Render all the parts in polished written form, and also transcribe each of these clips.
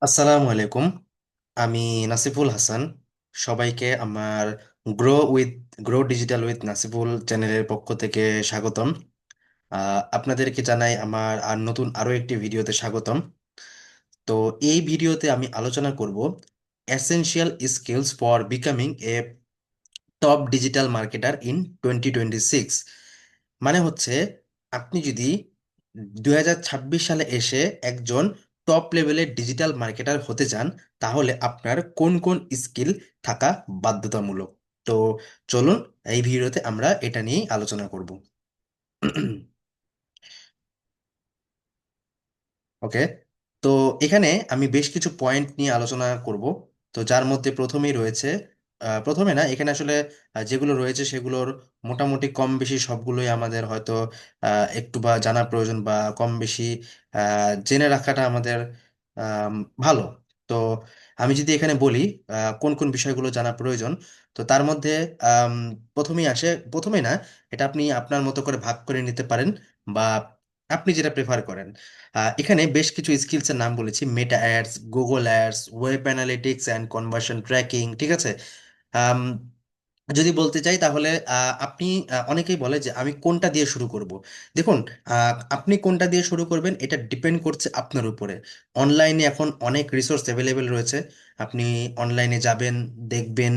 আসসালামু আলাইকুম। আমি নাসিফুল হাসান। সবাইকে আমার grow with grow digital with Nasiful চ্যানেলের পক্ষ থেকে স্বাগতম। আপনাদেরকে জানাই আমার নতুন আরো একটি ভিডিওতে স্বাগতম। তো এই ভিডিওতে আমি আলোচনা করব essential skills for becoming A top digital marketer in 2026। মানে হচ্ছে, আপনি যদি 2026 সালে এসে একজন টপ লেভেলের ডিজিটাল মার্কেটার হতে চান, তাহলে আপনার কোন কোন স্কিল থাকা বাধ্যতামূলক। তো চলুন, এই ভিডিওতে আমরা এটা নিয়েই আলোচনা করব। ওকে। তো এখানে আমি বেশ কিছু পয়েন্ট নিয়ে আলোচনা করব। তো যার মধ্যে প্রথমেই রয়েছে, প্রথমে না, এখানে আসলে যেগুলো রয়েছে সেগুলোর মোটামুটি কম বেশি সবগুলোই আমাদের হয়তো একটু বা জানা প্রয়োজন, বা কম বেশি জেনে রাখাটা আমাদের আম, ভালো। তো আমি যদি এখানে বলি কোন কোন বিষয়গুলো জানা প্রয়োজন, তো তার মধ্যে আম, প্রথমেই আসে, প্রথমে না, এটা আপনি আপনার মতো করে ভাগ করে নিতে পারেন, বা আপনি যেটা প্রেফার করেন। এখানে বেশ কিছু স্কিলসের নাম বলেছি: মেটা ads, Google ads, web analytics and conversion tracking. ঠিক আছে। আম, যদি বলতে চাই তাহলে আপনি, অনেকেই বলে যে আমি কোনটা দিয়ে শুরু করব। দেখুন, আপনি কোনটা দিয়ে শুরু করবেন এটা ডিপেন্ড করছে আপনার উপরে। অনলাইনে এখন অনেক রিসোর্স অ্যাভেলেবেল রয়েছে। আপনি অনলাইনে যাবেন, দেখবেন,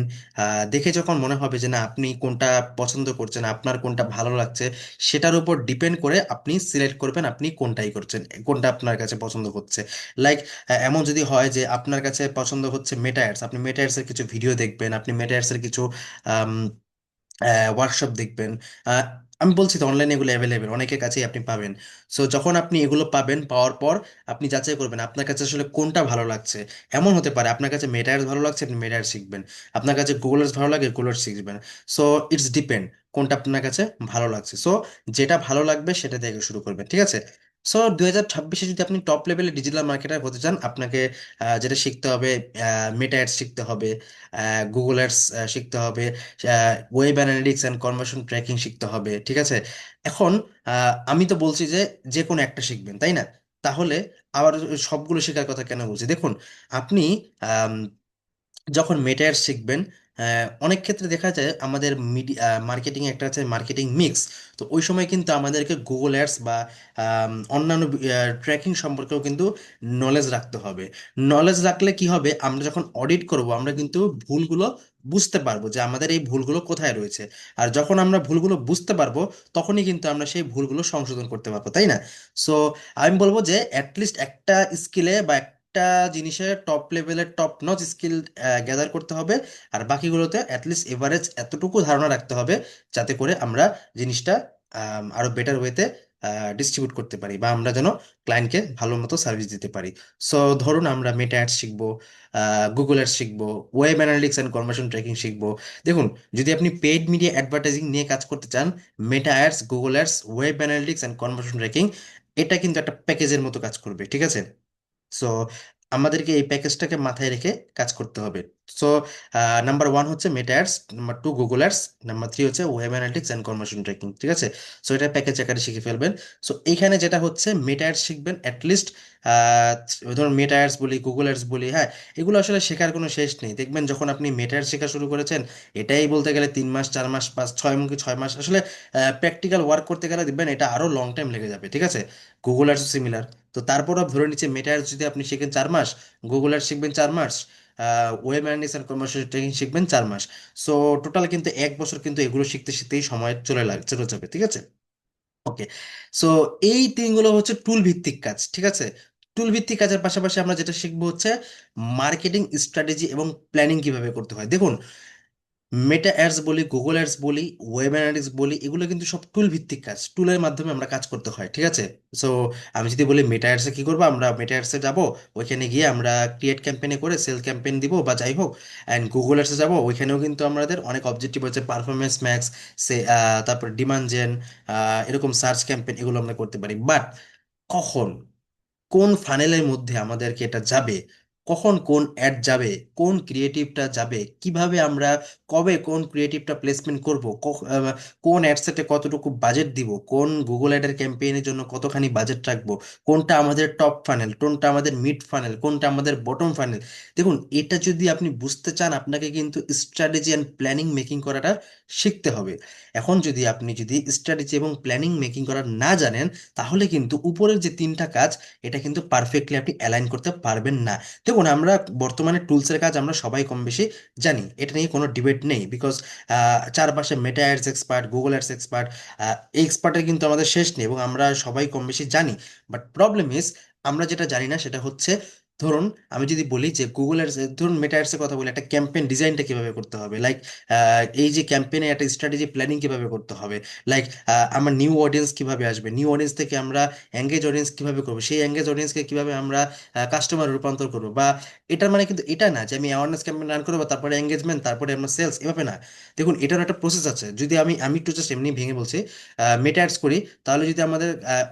দেখে যখন মনে হবে যে না, আপনি কোনটা পছন্দ করছেন, আপনার কোনটা ভালো লাগছে, সেটার উপর ডিপেন্ড করে আপনি সিলেক্ট করবেন আপনি কোনটাই করছেন, কোনটা আপনার কাছে পছন্দ হচ্ছে। লাইক, এমন যদি হয় যে আপনার কাছে পছন্দ হচ্ছে মেটা অ্যাডস, আপনি মেটা অ্যাডসের কিছু ভিডিও দেখবেন, আপনি মেটা অ্যাডসের কিছু ওয়ার্কশপ দেখবেন। আহ, আমি বলছি তো, অনলাইনে এগুলো অ্যাভেলেবেল, অনেকের কাছেই আপনি পাবেন। সো যখন আপনি এগুলো পাবেন, পাওয়ার পর আপনি যাচাই করবেন আপনার কাছে আসলে কোনটা ভালো লাগছে। এমন হতে পারে আপনার কাছে মেটায়ার্স ভালো লাগছে, আপনি মেটায়ার্স শিখবেন। আপনার কাছে গুগলার্স ভালো লাগে, গুগলার্স শিখবেন। সো ইটস ডিপেন্ড কোনটা আপনার কাছে ভালো লাগছে। সো যেটা ভালো লাগবে সেটা থেকে শুরু করবেন, ঠিক আছে। সো 2026-এ যদি আপনি টপ লেভেলে ডিজিটাল মার্কেটার হতে চান, আপনাকে যেটা শিখতে হবে, মেটা অ্যাডস শিখতে হবে, গুগল অ্যাডস শিখতে হবে, web analytics and conversion tracking শিখতে হবে, ঠিক আছে। এখন আমি তো বলছি যে যে কোনো একটা শিখবেন, তাই না? তাহলে আবার সবগুলো শেখার কথা কেন বলছি, দেখুন, আপনি যখন মেটায়ার শিখবেন, অনেক ক্ষেত্রে দেখা যায় আমাদের মার্কেটিং একটা আছে, মার্কেটিং মিক্স। তো ওই সময় কিন্তু আমাদেরকে গুগল অ্যাডস বা অন্যান্য ট্র্যাকিং সম্পর্কেও কিন্তু নলেজ রাখতে হবে। নলেজ রাখলে কি হবে, আমরা যখন অডিট করব আমরা কিন্তু ভুলগুলো বুঝতে পারবো যে আমাদের এই ভুলগুলো কোথায় রয়েছে। আর যখন আমরা ভুলগুলো বুঝতে পারবো, তখনই কিন্তু আমরা সেই ভুলগুলো সংশোধন করতে পারবো, তাই না? সো আমি বলবো যে অ্যাটলিস্ট একটা স্কিলে বা একটা জিনিসে টপ লেভেলের টপ নচ স্কিল গ্যাদার করতে হবে। আর বাকিগুলোতে অ্যাটলিস্ট এভারেজ এতটুকু ধারণা রাখতে হবে, যাতে করে আমরা জিনিসটা আরো বেটার ওয়েতে ডিস্ট্রিবিউট করতে পারি, বা আমরা যেন ক্লায়েন্টকে ভালো মতো সার্ভিস দিতে পারি। সো ধরুন, আমরা মেটা অ্যাডস শিখবো, গুগল অ্যাডস শিখবো, web analytics and conversion tracking শিখবো। দেখুন, যদি আপনি পেইড মিডিয়া অ্যাডভার্টাইজিং নিয়ে কাজ করতে চান, মেটা ads, Google ads, web analytics and conversion tracking, এটা কিন্তু একটা প্যাকেজের মতো কাজ করবে, ঠিক আছে। সো আমাদেরকে এই প্যাকেজটাকে মাথায় রেখে কাজ করতে হবে। সো নাম্বার ওয়ান হচ্ছে Meta ads, number two Google ads, number three হচ্ছে web analytics and conversion tracking, ঠিক আছে। সো এটা প্যাকেজ আকারে শিখে ফেলবেন। সো এইখানে যেটা হচ্ছে, মেটা অ্যাডস শিখবেন অ্যাটলিস্ট, ধরুন মেটা অ্যাডস বলি, গুগল অ্যাডস বলি, হ্যাঁ, এগুলো আসলে শেখার কোনো শেষ নেই। দেখবেন যখন আপনি মেটা অ্যাডস শেখা শুরু করেছেন, এটাই বলতে গেলে 3 মাস, 4 মাস, 5, 6, এমনকি 6 মাস, আসলে প্র্যাকটিক্যাল ওয়ার্ক করতে গেলে দেখবেন এটা আরো লং টাইম লেগে যাবে, ঠিক আছে। গুগল অ্যাডসও সিমিলার। তো তারপরও ধরে নিচ্ছে মেটা অ্যাডস যদি আপনি শিখেন 4 মাস, গুগল অ্যাডস শিখবেন 4 মাস, web analytics and commercial training শিখবেন 4 মাস। সো টোটাল কিন্তু 1 বছর কিন্তু এগুলো শিখতে শিখতেই সময় চলে যাবে, ঠিক আছে। ওকে। সো এই তিনগুলো হচ্ছে টুল ভিত্তিক কাজ, ঠিক আছে। টুল ভিত্তিক কাজের পাশাপাশি আমরা যেটা শিখবো হচ্ছে মার্কেটিং স্ট্র্যাটেজি এবং প্ল্যানিং কিভাবে করতে হয়। দেখুন, মেটা অ্যাডস বলি, গুগল অ্যাডস বলি, ওয়েব অ্যানালিটিক্স বলি, এগুলো কিন্তু সব টুল ভিত্তিক কাজ, টুলের মাধ্যমে আমরা কাজ করতে হয়, ঠিক আছে। সো আমি যদি বলি মেটা অ্যাডসে কি করবো, আমরা মেটা অ্যাডসে যাবো, ওইখানে গিয়ে আমরা ক্রিয়েট ক্যাম্পেইনে করে সেল ক্যাম্পেইন দিব বা যাই হোক। অ্যান্ড গুগল অ্যাডসে যাবো, ওইখানেও কিন্তু আমাদের অনেক অবজেক্টিভ হচ্ছে পারফরমেন্স ম্যাক্স, সে তারপর ডিমান্ড জেন, এরকম সার্চ ক্যাম্পেইন, এগুলো আমরা করতে পারি। বাট কখন, কোন ফানেলের মধ্যে আমাদেরকে এটা যাবে, কখন কোন অ্যাড যাবে, কোন ক্রিয়েটিভটা যাবে, কিভাবে আমরা কবে কোন ক্রিয়েটিভটা প্লেসমেন্ট করব, কোন অ্যাডসেটে কতটুকু বাজেট দিব, কোন গুগল অ্যাডের ক্যাম্পেইনের জন্য কতখানি বাজেট রাখবো, কোনটা আমাদের টপ ফানেল, কোনটা আমাদের মিড ফানেল, কোনটা আমাদের বটম ফানেল। দেখুন, এটা যদি আপনি বুঝতে চান আপনাকে কিন্তু স্ট্র্যাটেজি অ্যান্ড প্ল্যানিং মেকিং করাটা শিখতে হবে। এখন যদি স্ট্র্যাটেজি এবং প্ল্যানিং মেকিং করা না জানেন, তাহলে কিন্তু উপরের যে তিনটা কাজ, এটা কিন্তু পারফেক্টলি আপনি অ্যালাইন করতে পারবেন না। দেখুন, আমরা বর্তমানে টুলসের কাজ আমরা সবাই কম বেশি জানি, এটা নিয়ে কোনো ডিবেট নেই, বিকজ চারপাশে মেটা ads expert, Google ads expert, এই এক্সপার্টের কিন্তু আমাদের শেষ নেই এবং আমরা সবাই কম বেশি জানি। বাট প্রবলেম ইজ, আমরা যেটা জানি না সেটা হচ্ছে, ধরুন আমি যদি বলি যে গুগল অ্যাডস, ধরুন মেটা অ্যাডসের কথা বলি, একটা ক্যাম্পেইন ডিজাইনটা কিভাবে করতে হবে, লাইক এই যে ক্যাম্পেইনে একটা স্ট্র্যাটেজি প্ল্যানিং কিভাবে করতে হবে, লাইক আমার নিউ অডিয়েন্স কিভাবে আসবে, নিউ অডিয়েন্স থেকে আমরা এঙ্গেজ অডিয়েন্স কিভাবে করবো, সেই এঙ্গেজ অডিয়েন্সকে কিভাবে আমরা কাস্টমার রূপান্তর করবো, বা এটার মানে কিন্তু এটা না যে আমি অ্যাওয়ারনেস ক্যাম্পেইন রান করবো তারপরে এঙ্গেজমেন্ট তারপরে আমরা সেলস, এভাবে না। দেখুন, এটার একটা প্রসেস আছে। যদি আমি আমি একটু জাস্ট এমনি ভেঙে বলছি, মেটা অ্যাডস করি, তাহলে যদি আমাদের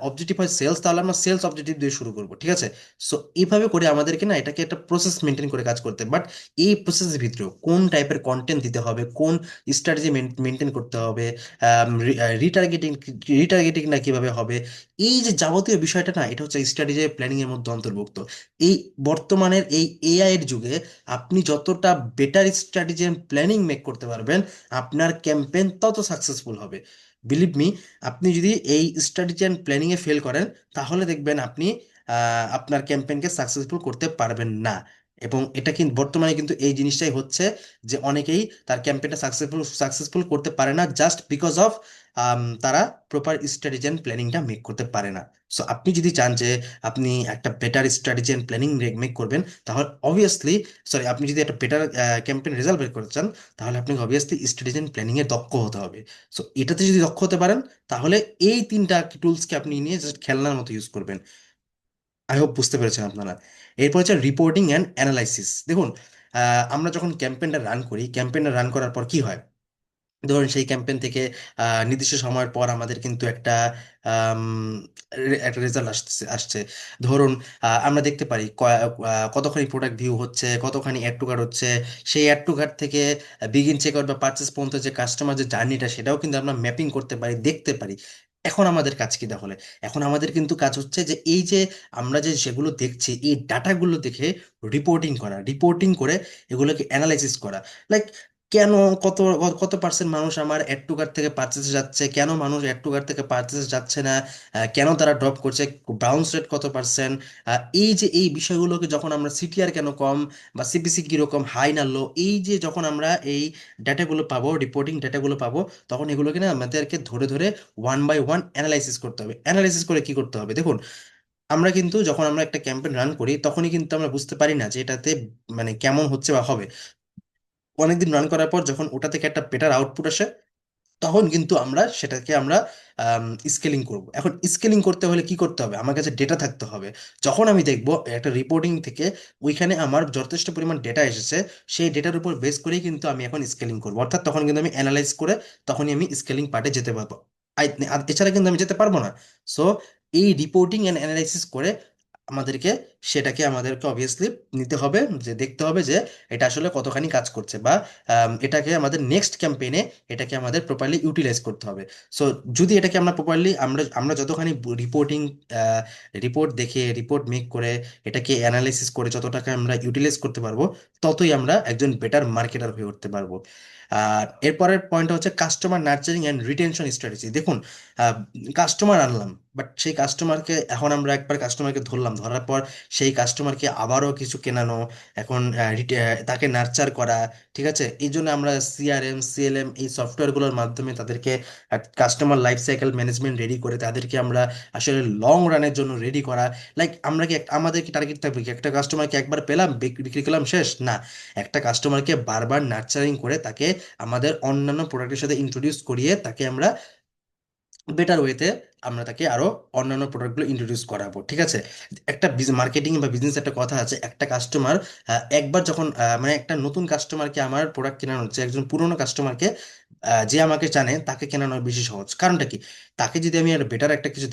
অবজেক্টিভ হয় সেলস, তাহলে আমরা সেলস অবজেক্টিভ দিয়ে শুরু করবো, ঠিক আছে? সো এইভাবে করে আমাদেরকে না এটাকে একটা প্রসেস মেনটেন করে কাজ করতে, বাট এই প্রসেসের ভিতরেও কোন টাইপের কন্টেন্ট দিতে হবে, কোন স্ট্র্যাটেজি মেনটেন করতে হবে, রিটার্গেটিং রিটার্গেটিং না কিভাবে হবে, এই যে যাবতীয় বিষয়টা না, এটা হচ্ছে স্ট্র্যাটেজি প্ল্যানিং এর মধ্যে অন্তর্ভুক্ত। এই বর্তমানের এই এআই এর যুগে আপনি যতটা বেটার স্ট্র্যাটেজি প্ল্যানিং মেক করতে পারবেন, আপনার ক্যাম্পেইন তত সাকসেসফুল হবে। বিলিভ মি, আপনি যদি এই স্ট্র্যাটেজি অ্যান্ড প্ল্যানিংয়ে ফেল করেন, তাহলে দেখবেন আপনি আপনার ক্যাম্পেইনকে সাকসেসফুল করতে পারবেন না। এবং এটা কিন্তু বর্তমানে কিন্তু এই জিনিসটাই হচ্ছে, যে অনেকেই তার ক্যাম্পেইনটা সাকসেসফুল করতে পারে না, জাস্ট বিকজ অফ তারা প্রপার স্ট্র্যাটেজি অ্যান্ড প্ল্যানিংটা মেক করতে পারে না। সো আপনি যদি চান যে আপনি একটা better strategy and planning make করবেন, তাহলে অবভিয়াসলি, সরি, আপনি যদি একটা বেটার ক্যাম্পেইন রেজাল্ট বের করতে চান, তাহলে আপনাকে অবভিয়াসলি স্ট্র্যাটেজি অ্যান্ড প্ল্যানিংয়ে দক্ষ হতে হবে। সো এটাতে যদি দক্ষ হতে পারেন, তাহলে এই তিনটা টুলসকে আপনি নিয়ে জাস্ট খেলনার মতো ইউজ করবেন। আই হোপ বুঝতে পেরেছেন আপনারা। এরপর হচ্ছে রিপোর্টিং অ্যান্ড অ্যানালাইসিস। দেখুন, আমরা যখন ক্যাম্পেইনটা রান করি, ক্যাম্পেইনটা রান করার পর কি হয়, ধরুন সেই ক্যাম্পেইন থেকে নির্দিষ্ট সময়ের পর আমাদের কিন্তু আম, একটা রেজাল্ট আসছে। ধরুন, আমরা দেখতে পারি কতখানি প্রোডাক্ট ভিউ হচ্ছে, কতখানি অ্যাড টু কার্ট হচ্ছে, সেই অ্যাড টু কার্ট থেকে বিগিন চেক আউট বা পারচেস পর্যন্ত যে কাস্টমার যে জার্নিটা, সেটাও কিন্তু আমরা ম্যাপিং করতে পারি, দেখতে পারি। এখন আমাদের কাজ কি তাহলে? এখন আমাদের কিন্তু কাজ হচ্ছে যে এই যে আমরা যে সেগুলো দেখছি, এই ডাটাগুলো দেখে রিপোর্টিং করে এগুলোকে অ্যানালাইসিস করা। লাইক, কেন, কত কত পার্সেন্ট মানুষ আমার অ্যাড টু কার্ট থেকে পারচেসে যাচ্ছে, কেন মানুষ অ্যাড টু কার্ট থেকে পারচেসে যাচ্ছে না, কেন তারা ড্রপ করছে, বাউন্স রেট কত পার্সেন্ট, এই যে এই বিষয়গুলোকে যখন আমরা সিটিআর কেন কম বা সিপিসি কীরকম হাই না লো, এই যে যখন আমরা এই ডেটাগুলো পাবো, রিপোর্টিং ডেটাগুলো পাবো, তখন এগুলোকে না আমাদেরকে ধরে ধরে ওয়ান বাই ওয়ান অ্যানালাইসিস করতে হবে। অ্যানালাইসিস করে কি করতে হবে, দেখুন, আমরা কিন্তু যখন আমরা একটা ক্যাম্পেইন রান করি, তখনই কিন্তু আমরা বুঝতে পারি না যে এটাতে মানে কেমন হচ্ছে বা হবে। অনেকদিন রান করার পর যখন ওটা থেকে একটা বেটার আউটপুট আসে, তখন কিন্তু আমরা স্কেলিং করব। এখন স্কেলিং করতে হলে কি করতে হবে, আমার কাছে ডেটা থাকতে হবে। যখন আমি দেখব একটা রিপোর্টিং থেকে ওইখানে আমার যথেষ্ট পরিমাণ ডেটা এসেছে, সেই ডেটার উপর বেস করেই কিন্তু আমি এখন স্কেলিং করবো, অর্থাৎ তখন কিন্তু আমি অ্যানালাইজ করে তখনই আমি স্কেলিং পার্টে যেতে পারবো। আর এছাড়া কিন্তু আমি যেতে পারবো না। সো এই রিপোর্টিং অ্যান্ড অ্যানালাইসিস করে আমাদেরকে অবভিয়াসলি নিতে হবে, যে দেখতে হবে যে এটা আসলে কতখানি কাজ করছে, বা এটাকে আমাদের নেক্সট ক্যাম্পেইনে এটাকে আমাদের প্রপারলি ইউটিলাইজ করতে হবে। সো যদি এটাকে আমরা প্রপারলি আমরা আমরা যতখানি রিপোর্ট দেখে রিপোর্ট মেক করে এটাকে অ্যানালাইসিস করে যতটাকে আমরা ইউটিলাইজ করতে পারবো, ততই আমরা একজন বেটার মার্কেটার হয়ে উঠতে পারবো। আর এরপরের পয়েন্ট হচ্ছে customer nurturing and retention strategy. দেখুন, কাস্টমার আনলাম, বাট সেই কাস্টমারকে, এখন আমরা একবার কাস্টমারকে ধরলাম, ধরার পর সেই কাস্টমারকে আবারও কিছু কেনানো, এখন তাকে নার্চার করা, ঠিক আছে? এই জন্য আমরা সিআরএম, সিএলএম, এই সফটওয়্যারগুলোর মাধ্যমে তাদেরকে customer life cycle management ready করে তাদেরকে আমরা আসলে লং রানের জন্য রেডি করা। লাইক, আমরা কি আমাদের কি টার্গেট থাকবে কি একটা কাস্টমারকে একবার পেলাম, বিক্রি করলাম, শেষ না। একটা কাস্টমারকে বারবার নার্চারিং করে তাকে আমাদের অন্যান্য প্রোডাক্টের সাথে ইন্ট্রোডিউস করিয়ে তাকে আমরা বেটার ওয়েতে আমরা তাকে আরো অন্যান্য প্রোডাক্টগুলো ইন্ট্রোডিউস করাবো, ঠিক আছে? একটা মার্কেটিং বা বিজনেস একটা কথা আছে, একটা কাস্টমার একবার যখন মানে একটা নতুন কাস্টমারকে আমার প্রোডাক্ট কেনানো হচ্ছে, একজন পুরনো কাস্টমারকে যে আমাকে জানে তাকে কেনানো বেশি সহজ। কারণটা কি, তাকে যদি আমি আর বেটার একটা কিছু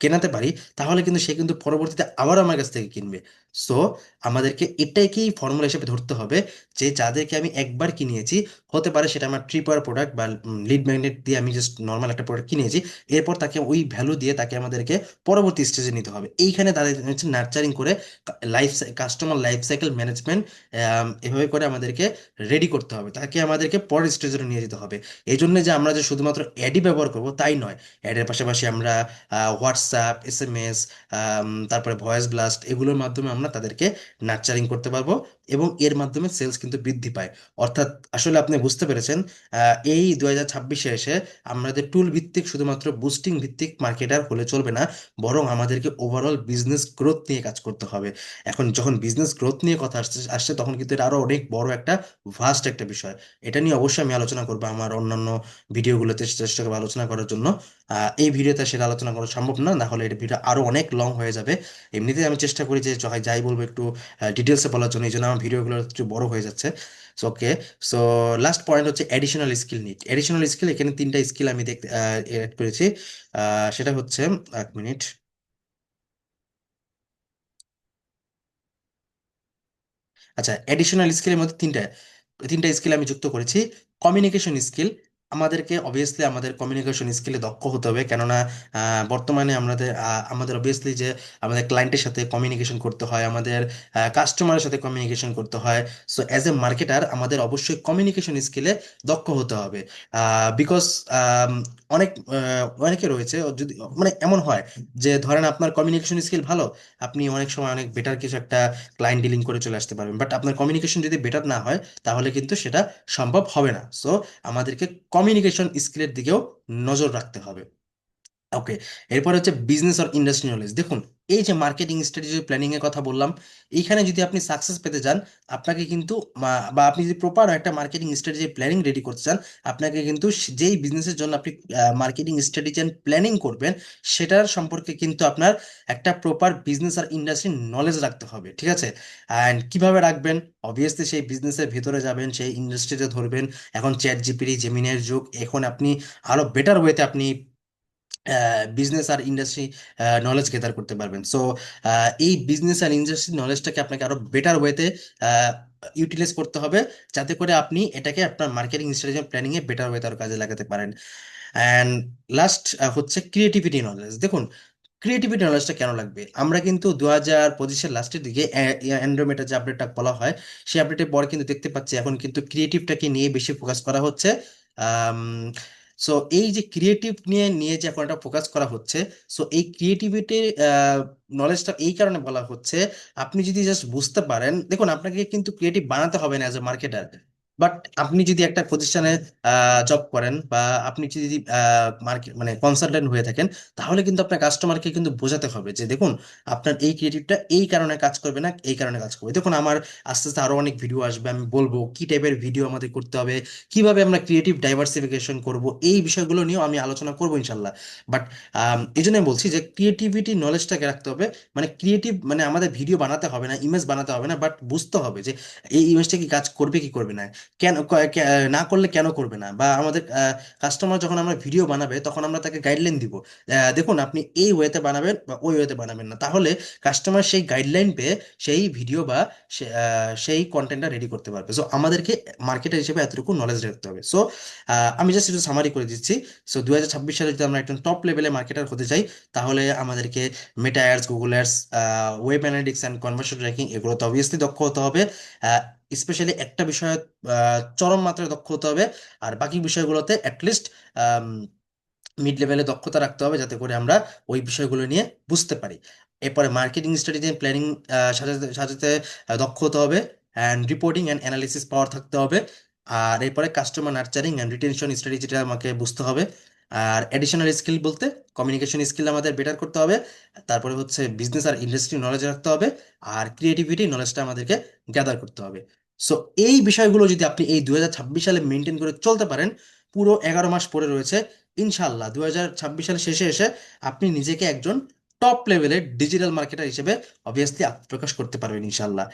কেনাতে পারি, তাহলে কিন্তু সে কিন্তু পরবর্তীতে আবার আমার কাছ থেকে কিনবে। সো আমাদেরকে এটাকেই ফর্মুলা হিসেবে ধরতে হবে, যে যাদেরকে আমি একবার কিনিয়েছি, হতে পারে সেটা আমার ট্রিপ আর প্রোডাক্ট বা লিড ম্যাগনেট দিয়ে আমি জাস্ট নর্মাল একটা প্রোডাক্ট কিনেছি, এরপর তাকে ওই ভ্যালু দিয়ে তাকে আমাদেরকে পরবর্তী স্টেজে নিতে হবে। এইখানে তাদের হচ্ছে নার্চারিং করে, life customer life cycle management এভাবে করে আমাদেরকে রেডি করতে হবে, তাকে আমাদেরকে পরের স্টেজে নিয়ে যেতে হবে। এই জন্য যে আমরা যে শুধুমাত্র অ্যাডই ব্যবহার করব তাই নয়, অ্যাডের পাশাপাশি আমরা হোয়াটসঅ্যাপ, SMS, তারপরে ভয়েস ব্লাস্ট, এগুলোর মাধ্যমে আমরা তাদেরকে নার্চারিং করতে পারবো, এবং এর মাধ্যমে সেলস কিন্তু বৃদ্ধি পায়। অর্থাৎ আসলে আপনি বুঝতে পেরেছেন, এই 2026-এ এসে আমাদের টুল ভিত্তিক, শুধুমাত্র বুস্টিং ভিত্তিক মার্কেটার হলে চলবে না, বরং আমাদেরকে ওভারঅল বিজনেস গ্রোথ নিয়ে কাজ করতে হবে। এখন যখন বিজনেস গ্রোথ নিয়ে কথা আসছে আসছে তখন কিন্তু এটা আরো অনেক বড় একটা ভাস্ট একটা বিষয়। এটা নিয়ে অবশ্যই আমি আলোচনা করবো আমার অন্যান্য ভিডিওগুলোতে, চেষ্টা করবো আলোচনা করার জন্য। এই ভিডিওতে সেটা আলোচনা করা সম্ভব না, না হলে এটা ভিডিও আরো অনেক লং হয়ে যাবে। এমনিতেই আমি চেষ্টা করি যে যাই বলবো একটু ডিটেলসে বলার জন্য, এই জন্য আমার ভিডিওগুলো একটু বড় হয়ে যাচ্ছে। So okay, so last point হচ্ছে additional skill need. Additional skill, এখানে তিনটা স্কিল আমি দেখতে অ্যাড করেছি। সেটা হচ্ছে, এক মিনিট। আচ্ছা, এডিশনাল স্কিলের মধ্যে তিনটা তিনটা স্কিল আমি যুক্ত করেছি। কমিউনিকেশন স্কিল, আমাদেরকে অবভিয়াসলি আমাদের কমিউনিকেশন স্কিলে দক্ষ হতে হবে, কেননা বর্তমানে আমাদের অবভিয়াসলি যে আমাদের ক্লায়েন্টের সাথে কমিউনিকেশন করতে হয়, আমাদের কাস্টমারের সাথে কমিউনিকেশন করতে হয়। সো অ্যাজ এ মার্কেটার আমাদের অবশ্যই কমিউনিকেশন স্কিলে দক্ষ হতে হবে। বিকজ অনেক অনেকে রয়েছে, যদি মানে এমন হয় যে ধরেন আপনার কমিউনিকেশন স্কিল ভালো, আপনি অনেক সময় অনেক বেটার কিছু একটা ক্লায়েন্ট ডিলিং করে চলে আসতে পারবেন, বাট আপনার কমিউনিকেশন যদি বেটার না হয়, তাহলে কিন্তু সেটা সম্ভব হবে না। সো আমাদেরকে কমিউনিকেশন স্কিলের দিকেও নজর রাখতে হবে। ওকে, এরপর হচ্ছে বিজনেস আর ইন্ডাস্ট্রি নলেজ। দেখুন, এই যে মার্কেটিং স্ট্র্যাটেজি প্ল্যানিং এর কথা বললাম, এইখানে যদি আপনি সাকসেস পেতে চান, আপনাকে কিন্তু বা আপনি যদি প্রপার একটা মার্কেটিং স্ট্র্যাটেজি প্ল্যানিং রেডি করতে চান, আপনাকে কিন্তু যেই বিজনেসের জন্য আপনি মার্কেটিং স্ট্র্যাটেজি অ্যান্ড প্ল্যানিং করবেন, সেটার সম্পর্কে কিন্তু আপনার একটা প্রপার বিজনেস আর ইন্ডাস্ট্রি নলেজ রাখতে হবে, ঠিক আছে? অ্যান্ড কিভাবে রাখবেন? অবভিয়াসলি সেই বিজনেসের ভেতরে যাবেন, সেই ইন্ডাস্ট্রিতে ধরবেন। এখন চ্যাট জিপিটি, জেমিনের যুগ, এখন আপনি আরো বেটার ওয়েতে আপনি বিজনেস আর ইন্ডাস্ট্রি নলেজ গেদার করতে পারবেন। সো এই বিজনেস আর ইন্ডাস্ট্রি নলেজটাকে আপনাকে আরো বেটার ওয়েতে ইউটিলাইজ করতে হবে, যাতে করে আপনি এটাকে আপনার marketing strategy planning a better ওয়েতে আরো কাজে লাগাতে পারেন। অ্যান্ড লাস্ট হচ্ছে ক্রিয়েটিভিটি নলেজ। দেখুন, ক্রিয়েটিভিটি নলেজটা কেন লাগবে? আমরা কিন্তু 2025-এর লাস্টের দিকে অ্যান্ড্রোমেটার যে আপডেটটা বলা হয়, সেই আপডেটের পর কিন্তু দেখতে পাচ্ছি এখন কিন্তু ক্রিয়েটিভটাকে নিয়ে বেশি ফোকাস করা হচ্ছে। সো এই যে ক্রিয়েটিভ নিয়ে নিয়ে যে এখন একটা ফোকাস করা হচ্ছে, সো এই ক্রিয়েটিভিটি নলেজটা এই কারণে বলা হচ্ছে, আপনি যদি জাস্ট বুঝতে পারেন, দেখুন আপনাকে কিন্তু ক্রিয়েটিভ বানাতে হবে না অ্যাজ এ মার্কেটার, বাট আপনি যদি একটা প্রতিষ্ঠানে জব করেন, বা আপনি যদি মার্কেট মানে কনসালটেন্ট হয়ে থাকেন, তাহলে কিন্তু আপনার কাস্টমারকে কিন্তু বোঝাতে হবে যে দেখুন, আপনার এই ক্রিয়েটিভটা এই কারণে কাজ করবে না, এই কারণে কাজ করবে। দেখুন, আমার আস্তে আস্তে আরো অনেক ভিডিও আসবে, আমি বলবো কি টাইপের ভিডিও আমাদের করতে হবে, কিভাবে আমরা ক্রিয়েটিভ ডাইভার্সিফিকেশন করব, এই বিষয়গুলো নিয়েও আমি আলোচনা করবো ইনশাল্লাহ। বাট এই জন্য আমি বলছি যে ক্রিয়েটিভিটি নলেজটাকে রাখতে হবে। মানে ক্রিয়েটিভ মানে আমাদের ভিডিও বানাতে হবে না, ইমেজ বানাতে হবে না, বাট বুঝতে হবে যে এই ইমেজটা কি কাজ করবে কি করবে না, কেন না করলে কেন করবে না, বা আমাদের কাস্টমার যখন আমরা ভিডিও বানাবে তখন আমরা তাকে গাইডলাইন দিব, দেখুন আপনি এই ওয়েতে বানাবেন বা ওই ওয়েতে বানাবেন না, তাহলে কাস্টমার সেই গাইডলাইন পেয়ে সেই ভিডিও বা সেই কন্টেন্টটা রেডি করতে পারবে। সো আমাদেরকে মার্কেটার হিসেবে এতটুকু নলেজ রাখতে হবে। সো আমি জাস্ট একটু সামারি করে দিচ্ছি। সো 2026 সালে যদি আমরা একজন টপ লেভেলে মার্কেটার হতে চাই, তাহলে আমাদেরকে মেটা ads, Google ads, web analytics and conversion tracking, এগুলো তো অবভিয়াসলি দক্ষ হতে হবে। স্পেশালি একটা বিষয়ে চরম মাত্রায় দক্ষ হতে হবে, আর বাকি বিষয়গুলোতে অ্যাটলিস্ট মিড লেভেলে দক্ষতা রাখতে হবে, যাতে করে আমরা ওই বিষয়গুলো নিয়ে বুঝতে পারি। এরপরে মার্কেটিং স্ট্র্যাটেজি প্ল্যানিং সাজাতে সাজাতে দক্ষ হতে হবে, অ্যান্ড রিপোর্টিং অ্যান্ড অ্যানালিসিস পাওয়ার থাকতে হবে। আর এরপরে কাস্টমার নার্চারিং অ্যান্ড রিটেনশন স্ট্র্যাটেজিটা আমাকে বুঝতে হবে। আর অ্যাডিশনাল স্কিল বলতে কমিউনিকেশন স্কিল আমাদের বেটার করতে হবে। তারপরে হচ্ছে বিজনেস আর ইন্ডাস্ট্রি নলেজ রাখতে হবে। আর ক্রিয়েটিভিটি নলেজটা আমাদেরকে গ্যাদার করতে হবে। সো এই বিষয়গুলো যদি আপনি এই 2026 সালে মেনটেন করে চলতে পারেন, পুরো 11 মাস পরে রয়েছে, ইনশাল্লাহ 2026 সালের শেষে এসে আপনি নিজেকে একজন টপ লেভেলের ডিজিটাল মার্কেটার হিসেবে অবভিয়াসলি আত্মপ্রকাশ করতে পারবেন ইনশাল্লাহ।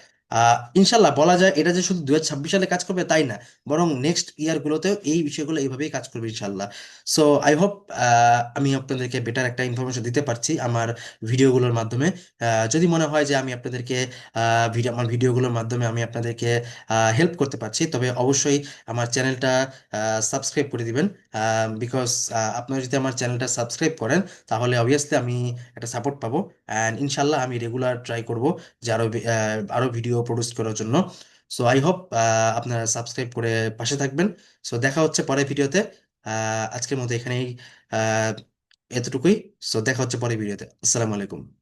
ইনশাল্লাহ বলা যায় এটা যে শুধু 2026 সালে কাজ করবে তাই না, বরং নেক্সট ইয়ারগুলোতেও এই বিষয়গুলো এইভাবেই কাজ করবে ইনশাল্লাহ। সো আই হোপ আমি আপনাদেরকে বেটার একটা ইনফরমেশন দিতে পারছি আমার ভিডিওগুলোর মাধ্যমে। যদি মনে হয় যে আমি আপনাদেরকে আমার ভিডিওগুলোর মাধ্যমে আমি আপনাদেরকে হেল্প করতে পারছি, তবে অবশ্যই আমার চ্যানেলটা সাবস্ক্রাইব করে দিবেন। বিকজ আপনারা যদি আমার চ্যানেলটা সাবস্ক্রাইব করেন তাহলে অবভিয়াসলি আমি একটা সাপোর্ট পাবো, অ্যান্ড ইনশাল্লাহ আমি রেগুলার ট্রাই করব যে আরো ভিডিও প্রডিউস করার জন্য। সো আই হোপ আপনারা সাবস্ক্রাইব করে পাশে থাকবেন। সো দেখা হচ্ছে পরের ভিডিওতে। আজকের মতো এখানেই আহ, এতটুকুই। সো দেখা হচ্ছে পরের ভিডিওতে। আসসালামু আলাইকুম।